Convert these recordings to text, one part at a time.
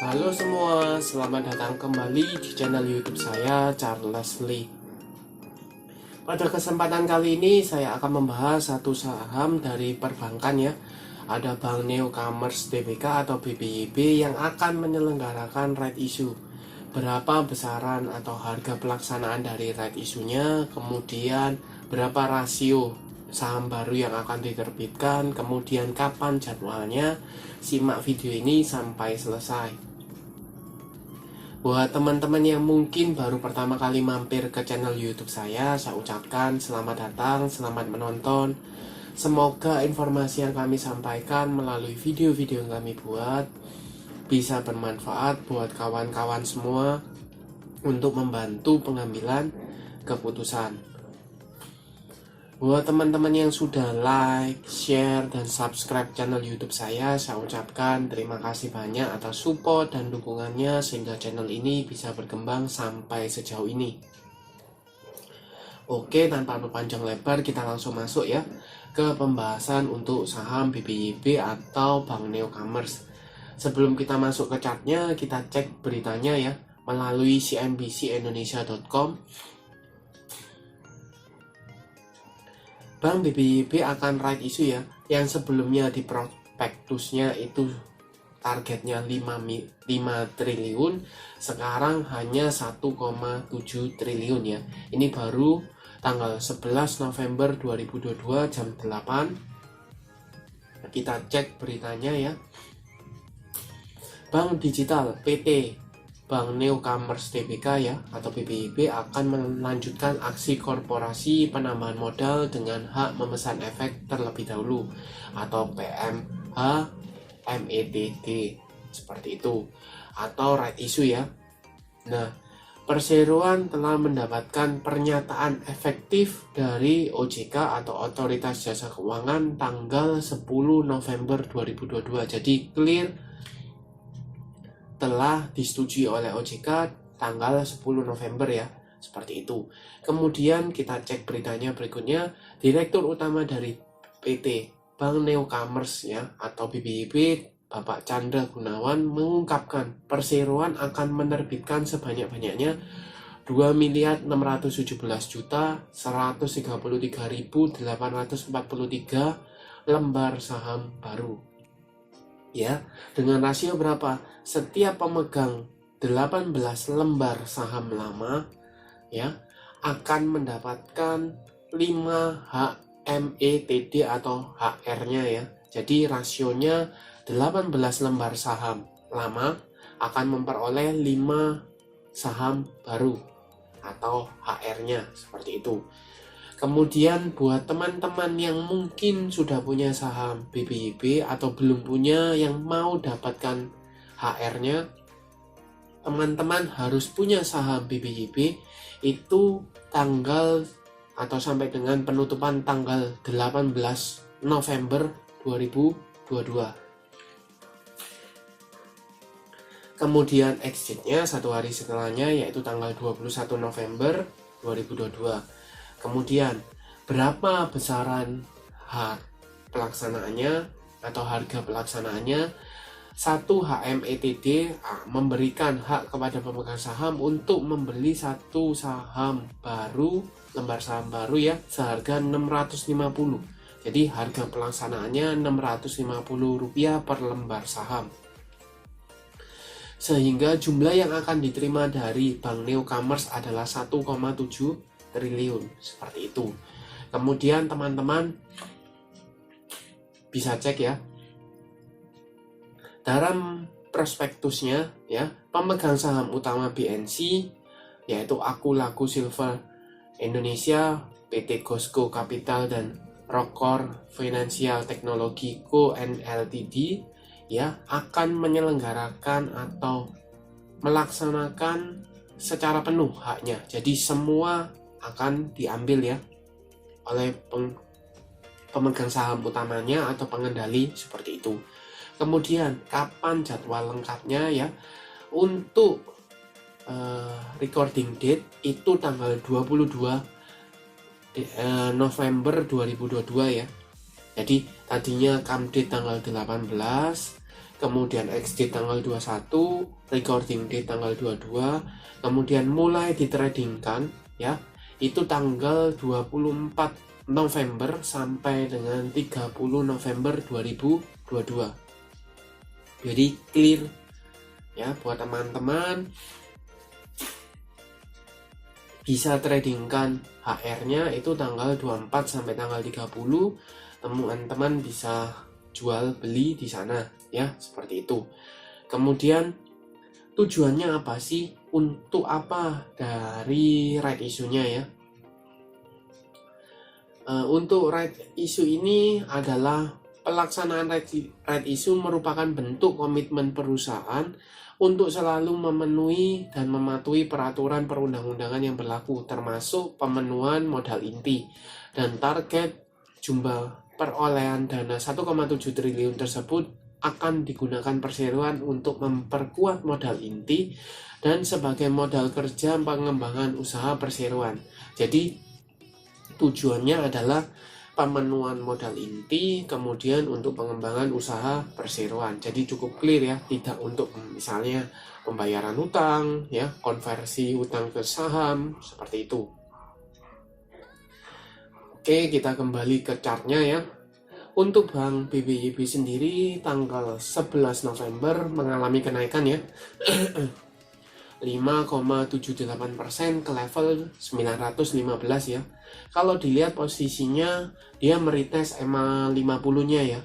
Halo semua, selamat datang kembali di channel YouTube saya, Charles Lee. Pada kesempatan kali ini saya akan membahas satu saham dari perbankan ya. Ada Bank Newcomers Tbk atau BBYB yang akan menyelenggarakan right issue. Berapa besaran atau harga pelaksanaan dari right issue-nya, kemudian berapa rasio saham baru yang akan diterbitkan, kemudian kapan jadwalnya. Simak video ini sampai selesai. Buat teman-teman yang mungkin baru pertama kali mampir ke channel YouTube saya ucapkan selamat datang, selamat menonton. Semoga informasi yang kami sampaikan melalui video-video yang kami buat bisa bermanfaat buat kawan-kawan semua untuk membantu pengambilan keputusan. Buat teman-teman yang sudah like, share, dan subscribe channel YouTube saya ucapkan terima kasih banyak atas support dan dukungannya sehingga channel ini bisa berkembang sampai sejauh ini. Oke, tanpa berpanjang lebar kita langsung masuk ya ke pembahasan untuk saham BBYB atau Bank Newcomers. Sebelum kita masuk ke chartnya, kita cek beritanya ya melalui cnbcindonesia.com. Bank BBYB akan right issue ya, yang sebelumnya di prospektusnya itu targetnya 5 triliun, sekarang hanya 1,7 triliun ya. Ini baru tanggal 11 November 2022 jam 8. Kita cek beritanya ya. Bank Digital PT Bank Newcomers Tbk ya atau BBYB akan melanjutkan aksi korporasi penambahan modal dengan hak memesan efek terlebih dahulu atau PMH METD seperti itu atau right issue ya. Nah, perseroan telah mendapatkan pernyataan efektif dari OJK atau Otoritas Jasa Keuangan tanggal 10 November 2022. Jadi clear, telah disetujui oleh OJK tanggal 10 November ya, seperti itu. Kemudian kita cek beritanya berikutnya. Direktur utama dari PT Bank Newcomers ya atau BBYB, Bapak Chandra Gunawan mengungkapkan perseroan akan menerbitkan sebanyak-banyaknya 2.117.133.843 lembar saham baru. Ya, dengan rasio berapa? Setiap pemegang 18 lembar saham lama ya akan mendapatkan 5 HMETD atau HR-nya ya. Jadi rasionya 18 lembar saham lama akan memperoleh 5 saham baru atau HR-nya seperti itu. Kemudian buat teman-teman yang mungkin sudah punya saham BBYB atau belum punya yang mau dapatkan HR-nya, teman-teman harus punya saham BBYB itu tanggal atau sampai dengan penutupan tanggal 18 November 2022. Kemudian exitnya satu hari setelahnya yaitu tanggal 21 November 2022. Kemudian berapa besaran hak pelaksanaannya atau harga pelaksanaannya? 1 HMETD memberikan hak kepada pemegang saham untuk membeli satu saham baru, lembar saham baru ya, seharga 650. Jadi harga pelaksanaannya Rp650 per lembar saham. Sehingga jumlah yang akan diterima dari Bank Newcomers adalah 1,7 triliun seperti itu. Kemudian teman-teman bisa cek ya dalam prospektusnya ya, pemegang saham utama BNC yaitu Aku Laku Silver Indonesia, PT Gosco Capital dan Rockcore Financial Technology Co Ltd ya akan menyelenggarakan atau melaksanakan secara penuh haknya. Jadi semua akan diambil ya oleh pemegang saham utamanya atau pengendali seperti itu. Kemudian kapan jadwal lengkapnya ya untuk recording date itu tanggal 22 November 2022 ya. Jadi tadinya come date tanggal 18, kemudian XD tanggal 21, recording date tanggal 22, kemudian mulai ditradingkan ya, itu tanggal 24 November sampai dengan 30 November 2022. Jadi clear ya buat teman-teman, bisa tradingkan HR-nya itu tanggal 24 sampai tanggal 30. Teman-teman bisa jual beli di sana ya, seperti itu. Kemudian tujuannya apa sih? Untuk apa dari right issue-nya ya? Untuk right issue ini adalah pelaksanaan right issue merupakan bentuk komitmen perusahaan untuk selalu memenuhi dan mematuhi peraturan perundang-undangan yang berlaku, termasuk pemenuhan modal inti dan target jumlah perolehan dana 1,7 triliun tersebut akan digunakan perseroan untuk memperkuat modal inti dan sebagai modal kerja pengembangan usaha perseroan. Jadi tujuannya adalah pemenuhan modal inti, kemudian untuk pengembangan usaha perseroan. Jadi cukup clear ya, tidak untuk misalnya pembayaran hutang ya, konversi hutang ke saham, seperti itu. Oke, kita kembali ke chartnya ya. Untuk Bank BBYB sendiri tanggal 11 November mengalami kenaikan ya 5,78% ke level 915 ya. Kalau dilihat posisinya dia meretest EMA 50-nya ya.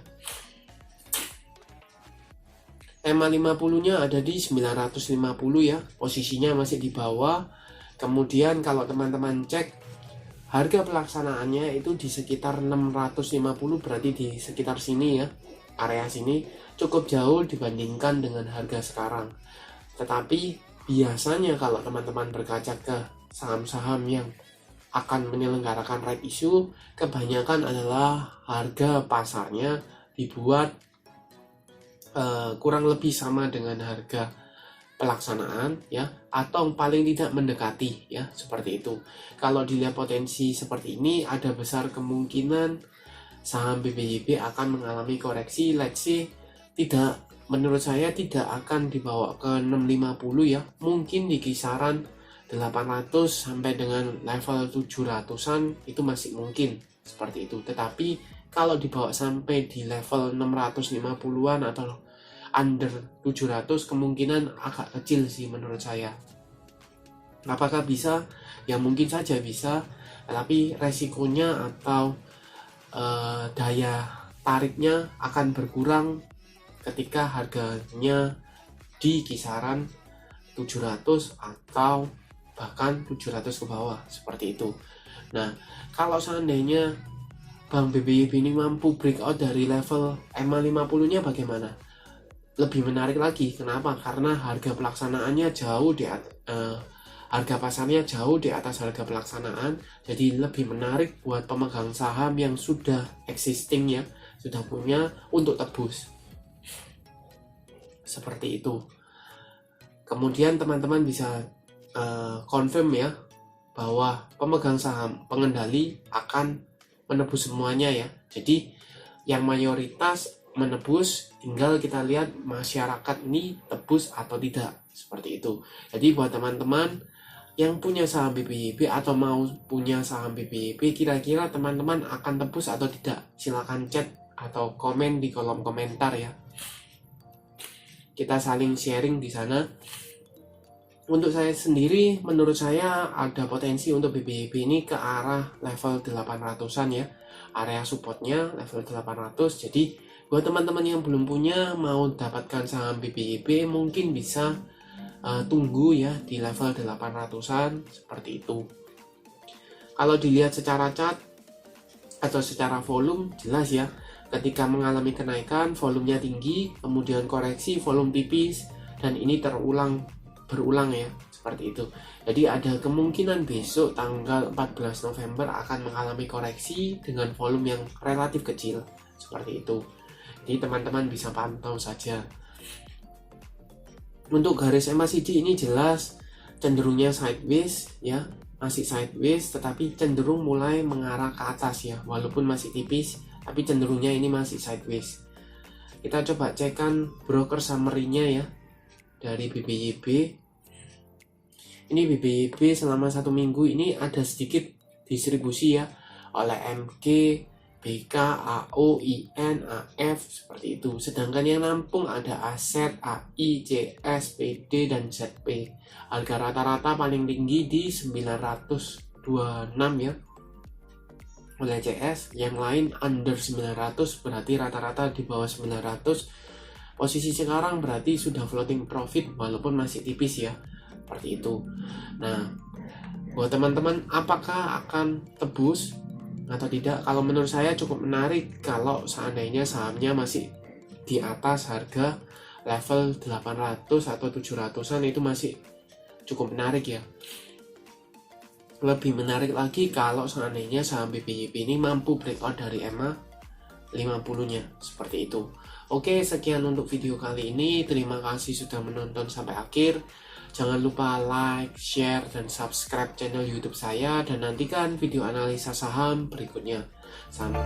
EMA 50-nya ada di 950 ya. Posisinya masih di bawah. Kemudian kalau teman-teman cek harga pelaksanaannya itu di sekitar 650, berarti di sekitar sini ya. Area sini cukup jauh dibandingkan dengan harga sekarang. Tetapi biasanya kalau teman-teman berkaca ke saham-saham yang akan menyelenggarakan right issue, kebanyakan adalah harga pasarnya dibuat kurang lebih sama dengan harga pelaksanaan ya, atau paling tidak mendekati ya, seperti itu. Kalau dilihat potensi seperti ini, ada besar kemungkinan saham BBYB akan mengalami koreksi, let's say menurut saya tidak akan dibawa ke 650 ya, mungkin di kisaran 800 sampai dengan level 700-an itu masih mungkin seperti itu. Tetapi kalau dibawa sampai di level 650-an atau under 700, kemungkinan agak kecil sih menurut saya. Apakah bisa? Ya mungkin saja bisa, tapi resikonya atau daya tariknya akan berkurang ketika harganya di kisaran 700 atau bahkan 700 ke bawah, seperti itu. Nah, kalau seandainya Bank BBYB ini mampu breakout dari level EMA 50-nya bagaimana? Lebih menarik lagi. Kenapa? Karena harga pelaksanaannya jauh di harga pasarnya jauh di atas harga pelaksanaan, jadi lebih menarik buat pemegang saham yang sudah existing ya, sudah punya untuk tebus. Seperti itu. Kemudian teman-teman bisa confirm ya bahwa pemegang saham pengendali akan menebus semuanya ya. Jadi yang mayoritas menebus, tinggal kita lihat masyarakat ini tebus atau tidak, seperti itu. Jadi buat teman-teman yang punya saham BBYB atau mau punya saham BBYB, kira-kira teman-teman akan tebus atau tidak? Silahkan chat atau komen di kolom komentar ya. Kita saling sharing di sana. Untuk saya sendiri, menurut saya ada potensi untuk BBYB ini ke arah level 800-an ya. Area supportnya level 800. Jadi buat teman-teman yang belum punya, mau dapatkan saham BBYB, mungkin bisa tunggu ya di level 800-an, seperti itu. Kalau dilihat secara chart atau secara volume, jelas ya, ketika mengalami kenaikan, volumenya tinggi, kemudian koreksi, volume tipis, dan ini berulang ya, seperti itu. Jadi ada kemungkinan besok tanggal 14 November akan mengalami koreksi dengan volume yang relatif kecil, seperti itu. Jadi teman-teman bisa pantau saja. Untuk garis MACD ini jelas cenderungnya sideways ya, masih sideways, tetapi cenderung mulai mengarah ke atas ya, walaupun masih tipis, tapi cenderungnya ini masih sideways. Kita coba cekan broker summary-nya ya dari BBYB. Ini BBYB selama 1 minggu ini ada sedikit distribusi ya oleh MG, BK, AO, IN, AF seperti itu. Sedangkan yang nampung ada Aset, AI, CS, PD, dan ZP. Harga rata-rata paling tinggi di 926 ya oleh CS, yang lain under 900, berarti rata-rata di bawah 900. Posisi sekarang berarti sudah floating profit walaupun masih tipis ya, seperti itu. Nah, buat teman-teman, apakah akan tebus atau tidak? Kalau menurut saya cukup menarik kalau seandainya sahamnya masih di atas harga level 800 atau 700-an, itu masih cukup menarik ya. Lebih menarik lagi kalau seandainya saham BBYB ini mampu breakout dari EMA 50-nya, seperti itu. Oke, sekian untuk video kali ini. Terima kasih sudah menonton sampai akhir. Jangan lupa like, share, dan subscribe channel YouTube saya, dan nantikan video analisa saham berikutnya. Sampai